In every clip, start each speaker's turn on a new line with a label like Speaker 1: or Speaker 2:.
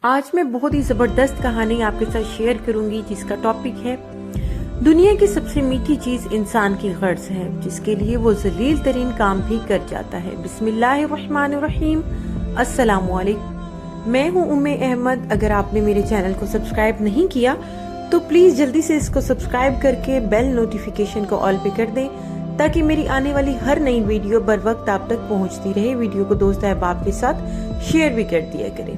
Speaker 1: آج میں بہت ہی زبردست کہانی آپ کے ساتھ شیئر کروں گی جس کا ٹاپک ہے دنیا کی سب سے میٹھی چیز انسان کی غرض ہے جس کے لیے وہ ذلیل ترین کام بھی کر جاتا ہے۔ بسم اللہ الرحمن الرحیم۔ السلام علیکم، میں ہوں ام احمد۔ اگر آپ نے میرے چینل کو سبسکرائب نہیں کیا تو پلیز جلدی سے اس کو سبسکرائب کر کے بیل نوٹیفیکیشن کو آل پہ کر دیں تاکہ میری آنے والی ہر نئی ویڈیو بر وقت آپ تک پہنچتی رہے۔ ویڈیو کو دوست احباب کے ساتھ شیئر بھی کر دیا کریں۔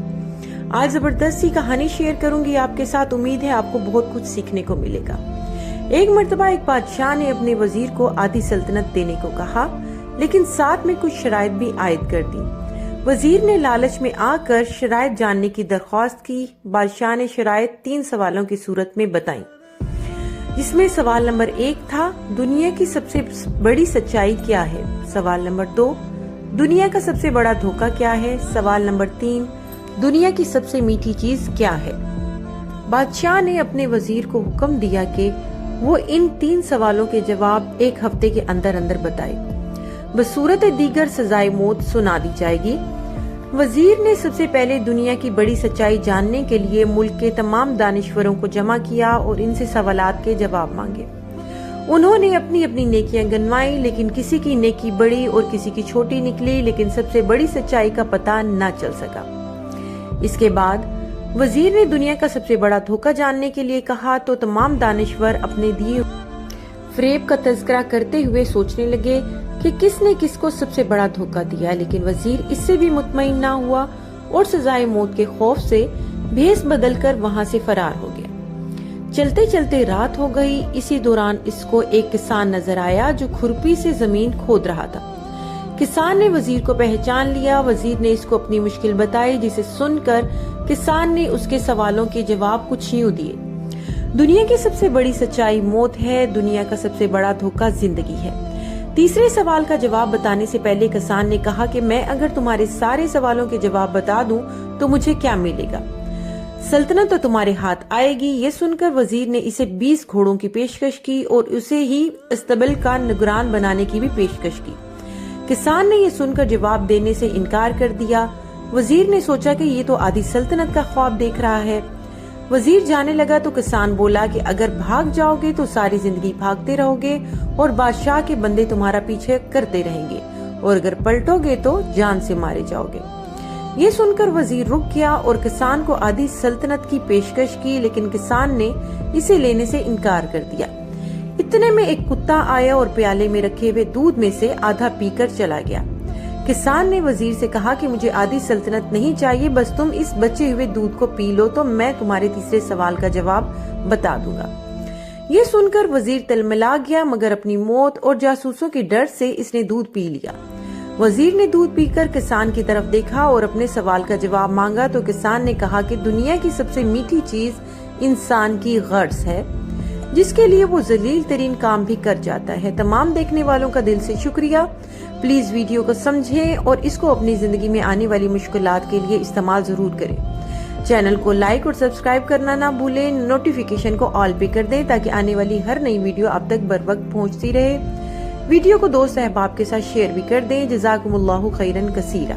Speaker 1: آج زبردست سی کہانی شیئر کروں گی آپ کے ساتھ، امید ہے آپ کو بہت کچھ سیکھنے کو ملے گا۔ ایک مرتبہ ایک بادشاہ نے اپنے وزیر کو آدھی سلطنت دینے کو کہا، لیکن ساتھ میں کچھ شرائط بھی عائد کر دی۔ وزیر نے لالچ میں آ کر شرائط جاننے کی درخواست کی۔ بادشاہ نے شرائط 3 سوالوں کی صورت میں بتائیں، جس میں سوال نمبر 1 تھا، دنیا کی سب سے بڑی سچائی کیا ہے؟ سوال نمبر 2، دنیا کا سب سے بڑا دھوکہ کیا ہے؟ سوال نمبر 3، دنیا کی سب سے میٹھی چیز کیا ہے؟ بادشاہ نے اپنے وزیر کو حکم دیا کہ وہ ان 3 سوالوں کے جواب 1 ہفتے کے اندر اندر بتائے، بصورت دیگر سزائے موت سنا دی جائے گی۔ وزیر نے سب سے پہلے دنیا کی بڑی سچائی جاننے کے لیے ملک کے تمام دانشوروں کو جمع کیا اور ان سے سوالات کے جواب مانگے۔ انہوں نے اپنی اپنی نیکیاں گنوائیں، لیکن کسی کی نیکی بڑی اور کسی کی چھوٹی نکلی، لیکن سب سے بڑی سچائی کا پتہ نہ چل سکا۔ اس کے بعد وزیر نے دنیا کا سب سے بڑا دھوکہ جاننے کے لیے کہا تو تمام دانشور اپنے دیے فریب کا تذکرہ کرتے ہوئے سوچنے لگے کہ کس نے کس کو سب سے بڑا دھوکہ دیا، لیکن وزیر اس سے بھی مطمئن نہ ہوا اور سزائے موت کے خوف سے بھیس بدل کر وہاں سے فرار ہو گیا۔ چلتے چلتے رات ہو گئی۔ اسی دوران اس کو ایک کسان نظر آیا جو کھرپی سے زمین کھود رہا تھا۔ کسان نے وزیر کو پہچان لیا۔ وزیر نے اس کو اپنی مشکل بتائی، جسے سن کر کسان نے اس کے سوالوں کے جواب کچھ یوں دیے، دنیا کی سب سے بڑی سچائی موت ہے، دنیا کا سب سے بڑا دھوکہ زندگی ہے۔ تیسرے سوال کا جواب بتانے سے پہلے کسان نے کہا کہ میں اگر تمہارے سارے سوالوں کے جواب بتا دوں تو مجھے کیا ملے گا؟ سلطنت تو تمہارے ہاتھ آئے گی۔ یہ سن کر وزیر نے اسے 20 گھوڑوں کی پیشکش کی اور اسے ہی استبل کا نگران بنانے کی بھی پیشکش کی۔ کسان نے یہ سن کر جواب دینے سے انکار کر دیا۔ وزیر نے سوچا کہ یہ تو آدھی سلطنت کا خواب دیکھ رہا ہے۔ وزیر جانے لگا تو کسان بولا کہ اگر بھاگ جاؤ گے تو ساری زندگی بھاگتے رہو گے اور بادشاہ کے بندے تمہارا پیچھے کرتے رہیں گے، اور اگر پلٹو گے تو جان سے مارے جاؤ گے۔ یہ سن کر وزیر رک گیا اور کسان کو آدھی سلطنت کی پیشکش کی، لیکن کسان نے اسے لینے سے انکار کر دیا۔ اتنے میں ایک کتا آیا اور پیالے میں رکھے ہوئے دودھ میں سے آدھا پی کر چلا گیا۔ کسان نے وزیر سے کہا کہ مجھے آدھی سلطنت نہیں چاہیے، بس تم اس بچے ہوئے دودھ کو پی لو تو میں تمہارے تیسرے سوال کا جواب بتا دوں گا۔ یہ سن کر وزیر تلملا گیا، مگر اپنی موت اور جاسوسوں کے ڈر سے اس نے دودھ پی لیا۔ وزیر نے دودھ پی کر کسان کی طرف دیکھا اور اپنے سوال کا جواب مانگا تو کسان نے کہا کہ دنیا کی سب سے میٹھی چیز انسان کی غرض ہے، جس کے لیے وہ ذلیل ترین کام بھی کر جاتا ہے۔ تمام دیکھنے والوں کا دل سے شکریہ۔ پلیز ویڈیو کو سمجھیں اور اس کو اپنی زندگی میں آنے والی مشکلات کے لیے استعمال ضرور کریں۔ چینل کو لائک اور سبسکرائب کرنا نہ بھولیں، نوٹیفیکیشن کو آل پہ کر دیں تاکہ آنے والی ہر نئی ویڈیو آپ تک بر وقت پہنچتی رہے۔ ویڈیو کو دوست احباب کے ساتھ شیئر بھی کر دیں۔ جزاکم اللہ خیرن کثیرا۔